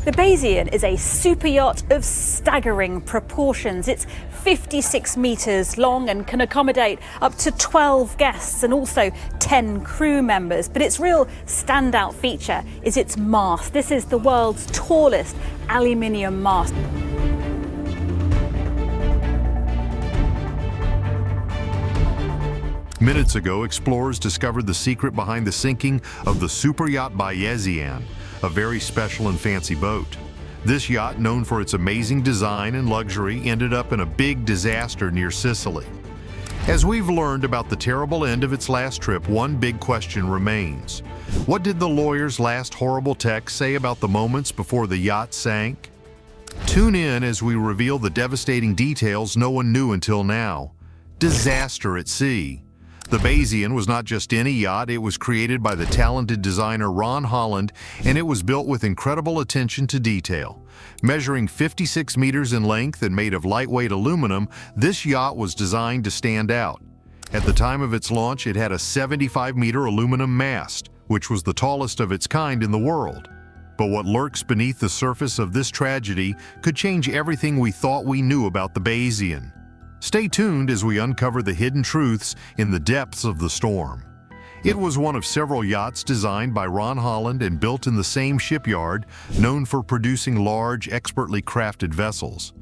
The Bayesian is a super yacht of staggering proportions. It's 56 metres long and can accommodate up to 12 guests and also 10 crew members. But its real standout feature is its mast. This is the world's tallest aluminium mast. Minutes ago, explorers discovered the secret behind the sinking of the superyacht Bayesian, a very special and fancy boat. This yacht, known for its amazing design and luxury, ended up in a big disaster near Sicily. As we've learned about the terrible end of its last trip, one big question remains. What did the lawyer's last horrible text say about the moments before the yacht sank? Tune in as we reveal the devastating details no one knew until now. Disaster at sea. The Bayesian was not just any yacht, it was created by the talented designer Ron Holland, and it was built with incredible attention to detail. Measuring 56 meters in length and made of lightweight aluminum, this yacht was designed to stand out. At the time of its launch, it had a 75-meter aluminum mast, which was the tallest of its kind in the world. But what lurks beneath the surface of this tragedy could change everything we thought we knew about the Bayesian. Stay tuned as we uncover the hidden truths in the depths of the storm. It was one of several yachts designed by Ron Holland and built in the same shipyard, known for producing large, expertly crafted vessels.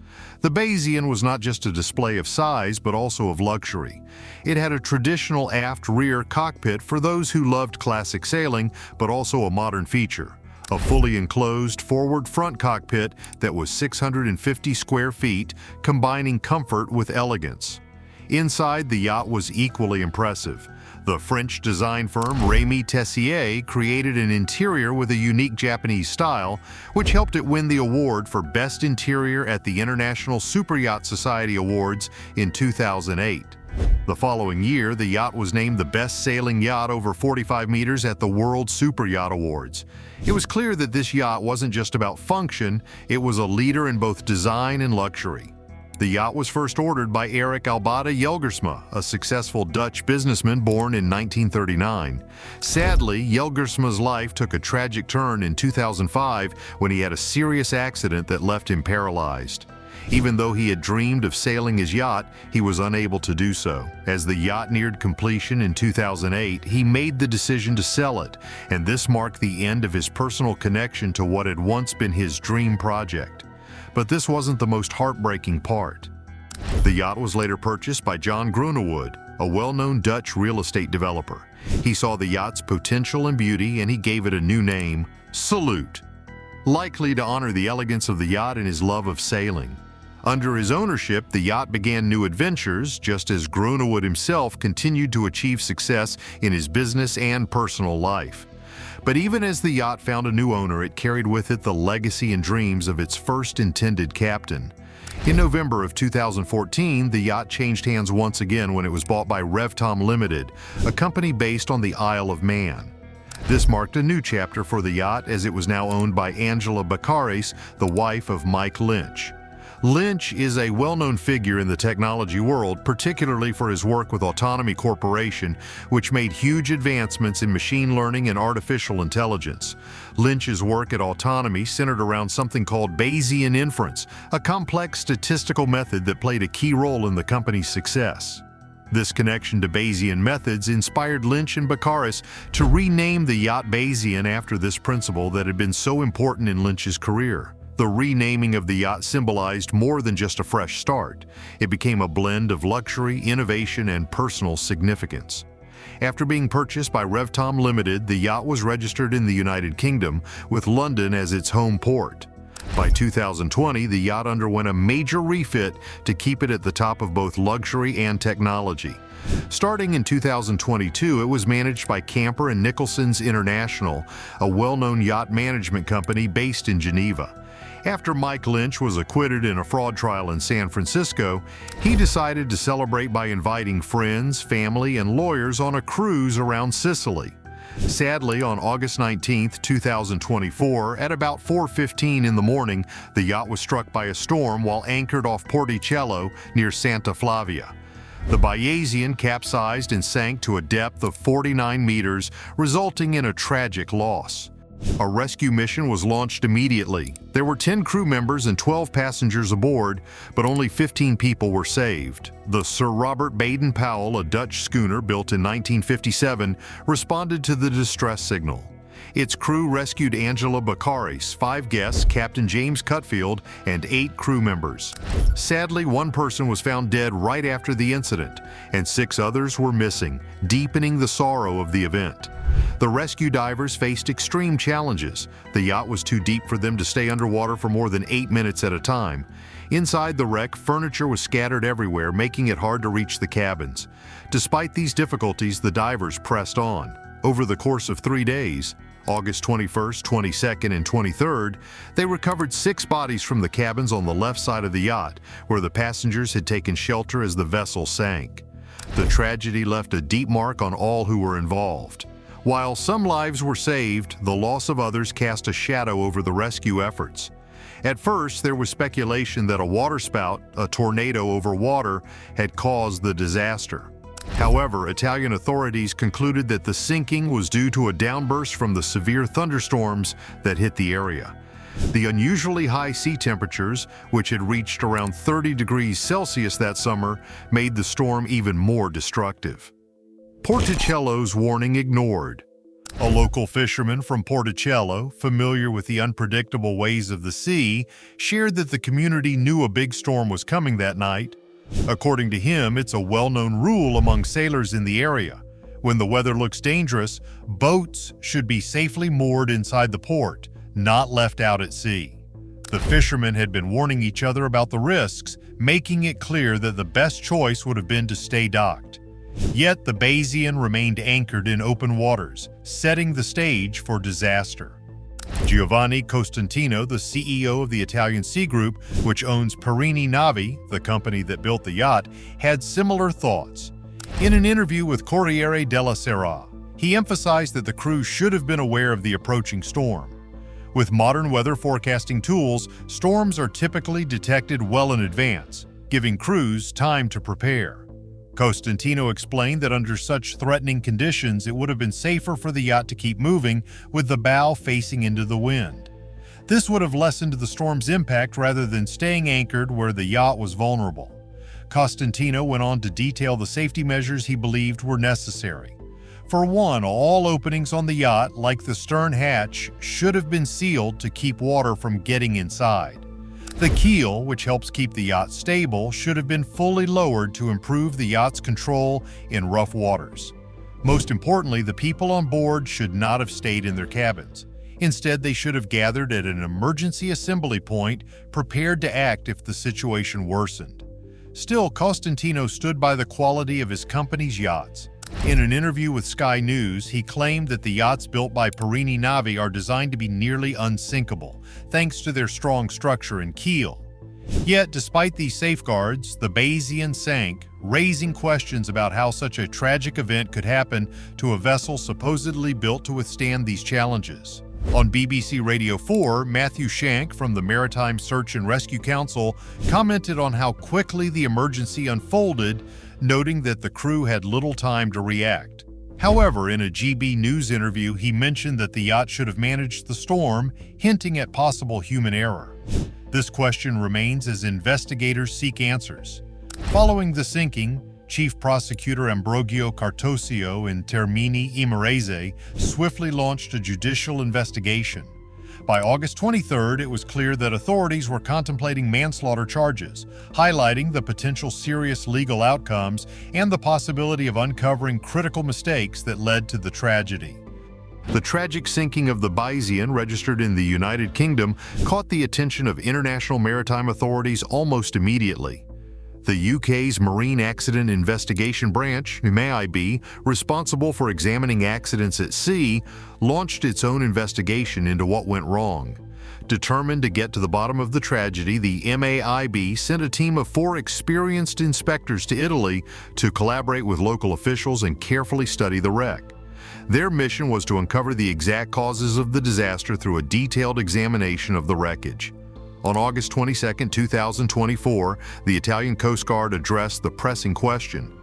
The Bayesian was not just a display of size, but also of luxury. It had a traditional aft-rear cockpit for those who loved classic sailing, but also a modern feature. A fully enclosed forward-front cockpit that was 650 square feet, combining comfort with elegance. Inside, the yacht was equally impressive. The French design firm Rémy Tessier created an interior with a unique Japanese style, which helped it win the award for Best Interior at the International Superyacht Society Awards in 2008. The following year, the yacht was named the best sailing yacht over 45 meters at the World Superyacht Awards. It was clear that this yacht wasn't just about function, it was a leader in both design and luxury. The yacht was first ordered by Erik Albada Jelgersma, a successful Dutch businessman born in 1939. Sadly, Jelgersma's life took a tragic turn in 2005 when he had a serious accident that left him paralyzed. Even though he had dreamed of sailing his yacht, he was unable to do so. As the yacht neared completion in 2008, he made the decision to sell it, and this marked the end of his personal connection to what had once been his dream project. But this wasn't the most heartbreaking part. The yacht was later purchased by John Groenewood, a well-known Dutch real estate developer. He saw the yacht's potential and beauty, and he gave it a new name, Salute, likely to honor the elegance of the yacht and his love of sailing. Under his ownership, the yacht began new adventures, just as Groenewood himself continued to achieve success in his business and personal life. But even as the yacht found a new owner, it carried with it the legacy and dreams of its first intended captain. In November of 2014, the yacht changed hands once again when it was bought by Revtom Limited, a company based on the Isle of Man. This marked a new chapter for the yacht, as it was now owned by Angela Baccaris, the wife of Mike Lynch. Lynch is a well-known figure in the technology world, particularly for his work with Autonomy Corporation, which made huge advancements in machine learning and artificial intelligence. Lynch's work at Autonomy centered around something called Bayesian inference, a complex statistical method that played a key role in the company's success. This connection to Bayesian methods inspired Lynch and Baccaris to rename the yacht Bayesian after this principle that had been so important in Lynch's career. The renaming of the yacht symbolized more than just a fresh start. It became a blend of luxury, innovation, and personal significance. After being purchased by Revtom Limited, the yacht was registered in the United Kingdom, with London as its home port. By 2020, the yacht underwent a major refit to keep it at the top of both luxury and technology. Starting in 2022, it was managed by Camper & Nicholson's International, a well-known yacht management company based in Geneva. After Mike Lynch was acquitted in a fraud trial in San Francisco, he decided to celebrate by inviting friends, family, and lawyers on a cruise around Sicily. Sadly, on August 19, 2024, at about 4:15 in the morning, the yacht was struck by a storm while anchored off Porticello near Santa Flavia. The Bayesian capsized and sank to a depth of 49 meters, resulting in a tragic loss. A rescue mission was launched immediately. There were 10 crew members and 12 passengers aboard, but only 15 people were saved. The Sir Robert Baden-Powell, a Dutch schooner built in 1957, responded to the distress signal. Its crew rescued Angela Baccaris, 5 guests, Captain James Cutfield, and 8 crew members. Sadly, 1 person was found dead right after the incident, and 6 others were missing, deepening the sorrow of the event. The rescue divers faced extreme challenges. The yacht was too deep for them to stay underwater for more than 8 minutes at a time. Inside the wreck, furniture was scattered everywhere, making it hard to reach the cabins. Despite these difficulties, the divers pressed on. Over the course of 3 days, August 21st, 22nd, and 23rd, they recovered 6 bodies from the cabins on the left side of the yacht, where the passengers had taken shelter as the vessel sank. The tragedy left a deep mark on all who were involved. While some lives were saved, the loss of others cast a shadow over the rescue efforts. At first, there was speculation that a waterspout, a tornado over water, had caused the disaster. However, Italian authorities concluded that the sinking was due to a downburst from the severe thunderstorms that hit the area. The unusually high sea temperatures, which had reached around 30 degrees Celsius that summer, made the storm even more destructive. Porticello's warning ignored. A local fisherman from Porticello, familiar with the unpredictable ways of the sea, shared that the community knew a big storm was coming that night. According to him, it's a well-known rule among sailors in the area. When the weather looks dangerous, boats should be safely moored inside the port, not left out at sea. The fishermen had been warning each other about the risks, making it clear that the best choice would have been to stay docked. Yet the Bayesian remained anchored in open waters, setting the stage for disaster. Giovanni Costantino, the CEO of the Italian Sea Group, which owns Perini Navi, the company that built the yacht, had similar thoughts. In an interview with Corriere della Sera, he emphasized that the crew should have been aware of the approaching storm. With modern weather forecasting tools, storms are typically detected well in advance, giving crews time to prepare. Costantino explained that under such threatening conditions, it would have been safer for the yacht to keep moving with the bow facing into the wind. This would have lessened the storm's impact rather than staying anchored where the yacht was vulnerable. Costantino went on to detail the safety measures he believed were necessary. For one, all openings on the yacht, like the stern hatch, should have been sealed to keep water from getting inside. The keel, which helps keep the yacht stable, should have been fully lowered to improve the yacht's control in rough waters. Most importantly, the people on board should not have stayed in their cabins. Instead, they should have gathered at an emergency assembly point, prepared to act if the situation worsened. Still, Costantino stood by the quality of his company's yachts. In an interview with Sky News, he claimed that the yachts built by Perini Navi are designed to be nearly unsinkable, thanks to their strong structure and keel. Yet, despite these safeguards, the Bayesian sank, raising questions about how such a tragic event could happen to a vessel supposedly built to withstand these challenges. On BBC Radio 4, Matthew Shank from the Maritime Search and Rescue Council commented on how quickly the emergency unfolded, noting that the crew had little time to react. However, in a GB News interview, he mentioned that the yacht should have managed the storm, hinting at possible human error. This question remains as investigators seek answers. Following the sinking, Chief Prosecutor Ambrogio Cartosio in Termini Imerese swiftly launched a judicial investigation. By August 23rd, it was clear that authorities were contemplating manslaughter charges, highlighting the potential serious legal outcomes and the possibility of uncovering critical mistakes that led to the tragedy. The tragic sinking of the Bayesian, registered in the United Kingdom, caught the attention of international maritime authorities almost immediately. The UK's Marine Accident Investigation Branch, MAIB, responsible for examining accidents at sea, launched its own investigation into what went wrong. Determined to get to the bottom of the tragedy, the MAIB sent a team of 4 experienced inspectors to Italy to collaborate with local officials and carefully study the wreck. Their mission was to uncover the exact causes of the disaster through a detailed examination of the wreckage. On August 22, 2024, the Italian Coast Guard addressed the pressing question: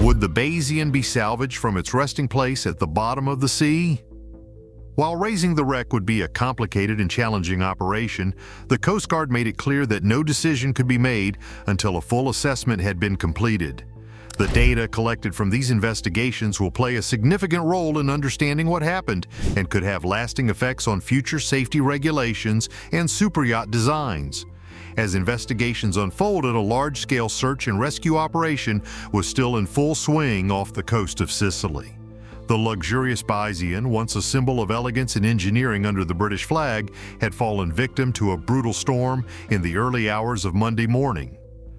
would the Bayesian be salvaged from its resting place at the bottom of the sea? While raising the wreck would be a complicated and challenging operation, the Coast Guard made it clear that no decision could be made until a full assessment had been completed. The data collected from these investigations will play a significant role in understanding what happened and could have lasting effects on future safety regulations and superyacht designs. As investigations unfolded, a large-scale search and rescue operation was still in full swing off the coast of Sicily. The luxurious Bayesian, once a symbol of elegance and engineering under the British flag, had fallen victim to a brutal storm in the early hours of Monday morning.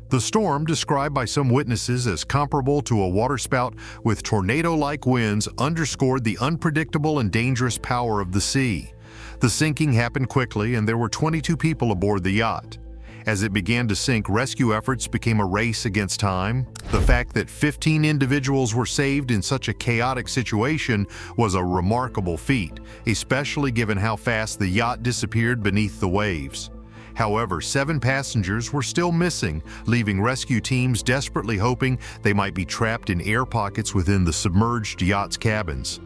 The storm, described by some witnesses as comparable to a waterspout with tornado-like winds, underscored the unpredictable and dangerous power of the sea. The sinking happened quickly, and there were 22 people aboard the yacht. As it began to sink, rescue efforts became a race against time. The fact that 15 individuals were saved in such a chaotic situation was a remarkable feat, especially given how fast the yacht disappeared beneath the waves. However, 7 passengers were still missing, leaving rescue teams desperately hoping they might be trapped in air pockets within the submerged yacht's cabins.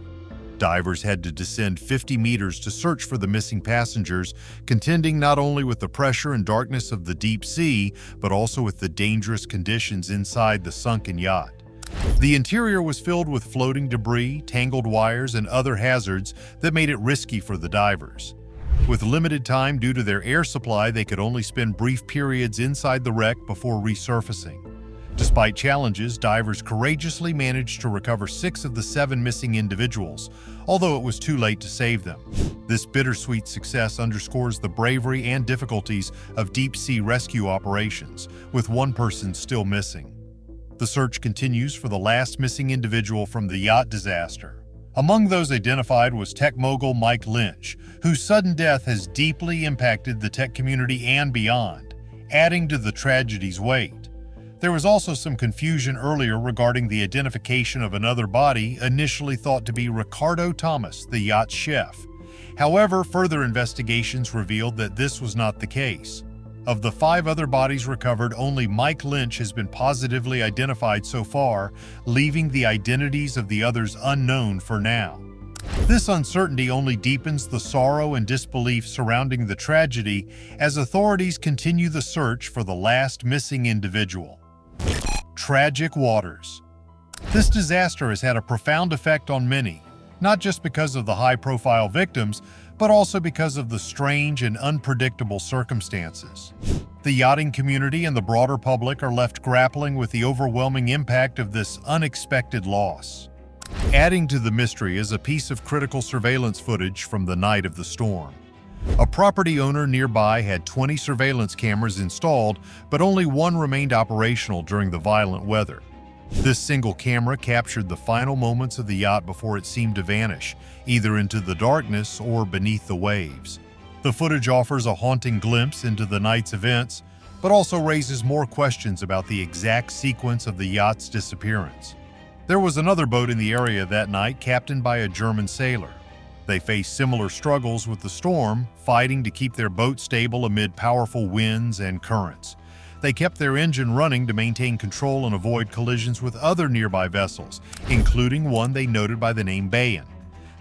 Divers had to descend 50 meters to search for the missing passengers, contending not only with the pressure and darkness of the deep sea, but also with the dangerous conditions inside the sunken yacht. The interior was filled with floating debris, tangled wires, and other hazards that made it risky for the divers. With limited time due to their air supply, they could only spend brief periods inside the wreck before resurfacing. Despite challenges, divers courageously managed to recover 6 of the 7 missing individuals, although it was too late to save them. This bittersweet success underscores the bravery and difficulties of deep-sea rescue operations, with 1 person still missing. The search continues for the last missing individual from the yacht disaster. Among those identified was tech mogul Mike Lynch, whose sudden death has deeply impacted the tech community and beyond, adding to the tragedy's weight. There was also some confusion earlier regarding the identification of another body, initially thought to be Ricardo Thomas, the yacht's chef. However, further investigations revealed that this was not the case. Of the 5 other bodies recovered, only Mike Lynch has been positively identified so far, leaving the identities of the others unknown for now. This uncertainty only deepens the sorrow and disbelief surrounding the tragedy as authorities continue the search for the last missing individual. Tragic waters. This disaster has had a profound effect on many, not just because of the high-profile victims, but also because of the strange and unpredictable circumstances. The yachting community and the broader public are left grappling with the overwhelming impact of this unexpected loss. Adding to the mystery is a piece of critical surveillance footage from the night of the storm. A property owner nearby had 20 surveillance cameras installed, but only 1 remained operational during the violent weather. This single camera captured the final moments of the yacht before it seemed to vanish, either into the darkness or beneath the waves. The footage offers a haunting glimpse into the night's events, but also raises more questions about the exact sequence of the yacht's disappearance. There was another boat in the area that night, captained by a German sailor. They faced similar struggles with the storm, fighting to keep their boat stable amid powerful winds and currents. They kept their engine running to maintain control and avoid collisions with other nearby vessels, including one they noted by the name Bayesian.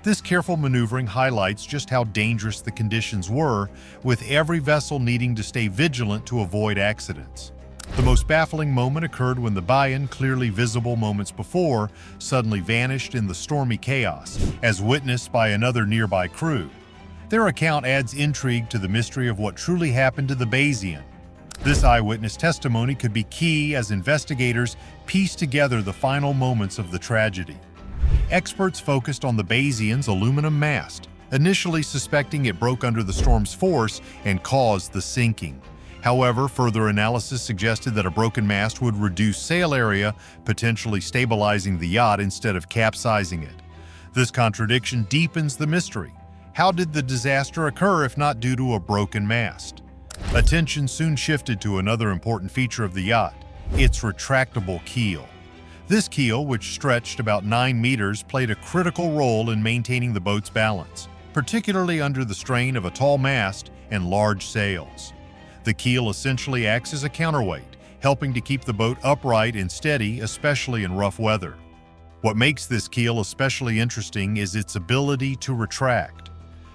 This careful maneuvering highlights just how dangerous the conditions were, with every vessel needing to stay vigilant to avoid accidents. The most baffling moment occurred when the Bayesian, clearly visible moments before, suddenly vanished in the stormy chaos, as witnessed by another nearby crew. Their account adds intrigue to the mystery of what truly happened to the Bayesian. This eyewitness testimony could be key as investigators piece together the final moments of the tragedy. Experts focused on the Bayesian's aluminum mast, initially suspecting it broke under the storm's force and caused the sinking. However, further analysis suggested that a broken mast would reduce sail area, potentially stabilizing the yacht instead of capsizing it. This contradiction deepens the mystery. How did the disaster occur if not due to a broken mast? Attention soon shifted to another important feature of the yacht, its retractable keel. This keel, which stretched about 9 meters, played a critical role in maintaining the boat's balance, particularly under the strain of a tall mast and large sails. The keel essentially acts as a counterweight, helping to keep the boat upright and steady, especially in rough weather. What makes this keel especially interesting is its ability to retract.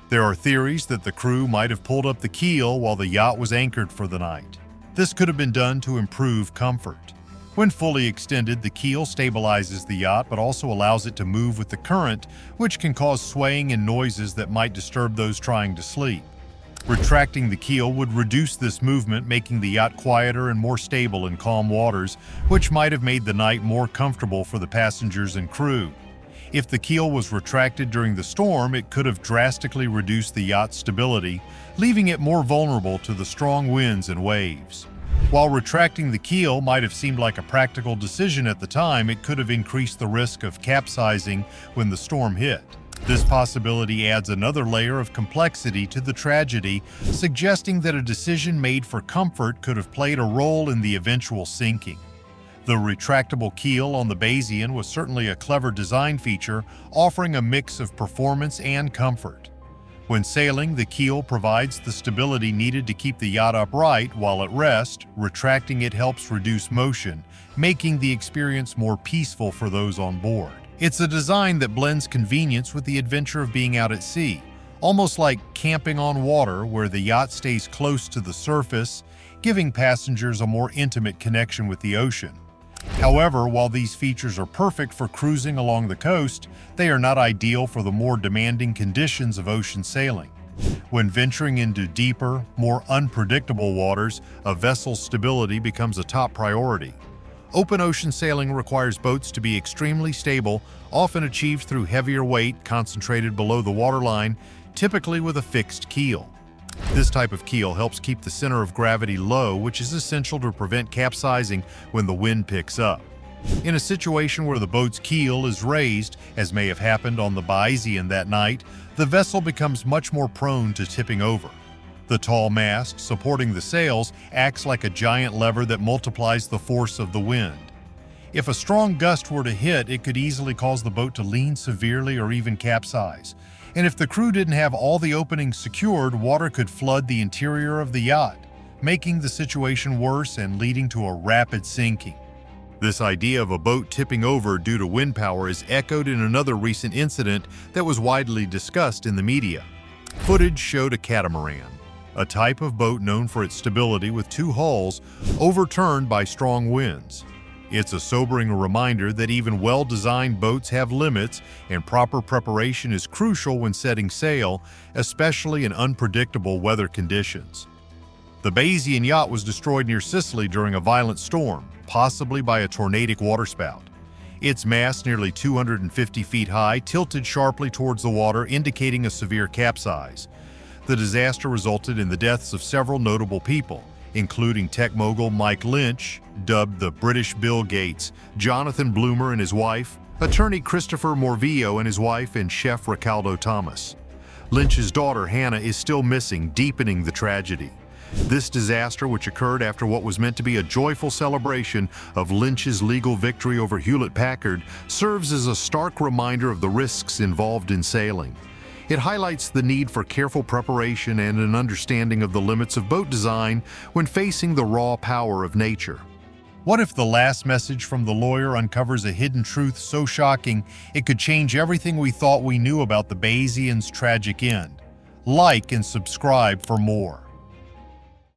There are theories that the crew might have pulled up the keel while the yacht was anchored for the night. This could have been done to improve comfort. When fully extended, the keel stabilizes the yacht but also allows it to move with the current, which can cause swaying and noises that might disturb those trying to sleep. Retracting the keel would reduce this movement, making the yacht quieter and more stable in calm waters, which might have made the night more comfortable for the passengers and crew. If the keel was retracted during the storm, it could have drastically reduced the yacht's stability, leaving it more vulnerable to the strong winds and waves. While retracting the keel might have seemed like a practical decision at the time, it could have increased the risk of capsizing when the storm hit. This possibility adds another layer of complexity to the tragedy, suggesting that a decision made for comfort could have played a role in the eventual sinking. The retractable keel on the Bayesian was certainly a clever design feature, offering a mix of performance and comfort. When sailing, the keel provides the stability needed to keep the yacht upright while at rest. Retracting it helps reduce motion, making the experience more peaceful for those on board. It's a design that blends convenience with the adventure of being out at sea, almost like camping on water where the yacht stays close to the surface, giving passengers a more intimate connection with the ocean. However, while these features are perfect for cruising along the coast, they are not ideal for the more demanding conditions of ocean sailing. When venturing into deeper, more unpredictable waters, a vessel's stability becomes a top priority. Open ocean sailing requires boats to be extremely stable, often achieved through heavier weight concentrated below the waterline, typically with a fixed keel. This type of keel helps keep the center of gravity low, which is essential to prevent capsizing when the wind picks up. In a situation where the boat's keel is raised, as may have happened on the Bayesian that night, the vessel becomes much more prone to tipping over. The tall mast, supporting the sails, acts like a giant lever that multiplies the force of the wind. If a strong gust were to hit, it could easily cause the boat to lean severely or even capsize. And if the crew didn't have all the openings secured, water could flood the interior of the yacht, making the situation worse and leading to a rapid sinking. This idea of a boat tipping over due to wind power is echoed in another recent incident that was widely discussed in the media. Footage showed a catamaran, a type of boat known for its stability with two hulls, overturned by strong winds. It's a sobering reminder that even well-designed boats have limits, and proper preparation is crucial when setting sail, especially in unpredictable weather conditions. The Bayesian yacht was destroyed near Sicily during a violent storm, possibly by a tornadic waterspout. Its mast, nearly 250 feet high, tilted sharply towards the water, indicating a severe capsize. The disaster resulted in the deaths of several notable people, including tech mogul Mike Lynch, dubbed the British Bill Gates, Jonathan Bloomer and his wife, attorney Christopher Morvillo and his wife, and chef Ricaldo Thomas. Lynch's daughter Hannah is still missing, deepening the tragedy. This disaster, which occurred after what was meant to be a joyful celebration of Lynch's legal victory over Hewlett-Packard, serves as a stark reminder of the risks involved in sailing. It highlights the need for careful preparation and an understanding of the limits of boat design when facing the raw power of nature. What if the last message from the lawyer uncovers a hidden truth so shocking it could change everything we thought we knew about the Bayesian's tragic end? Like and subscribe for more.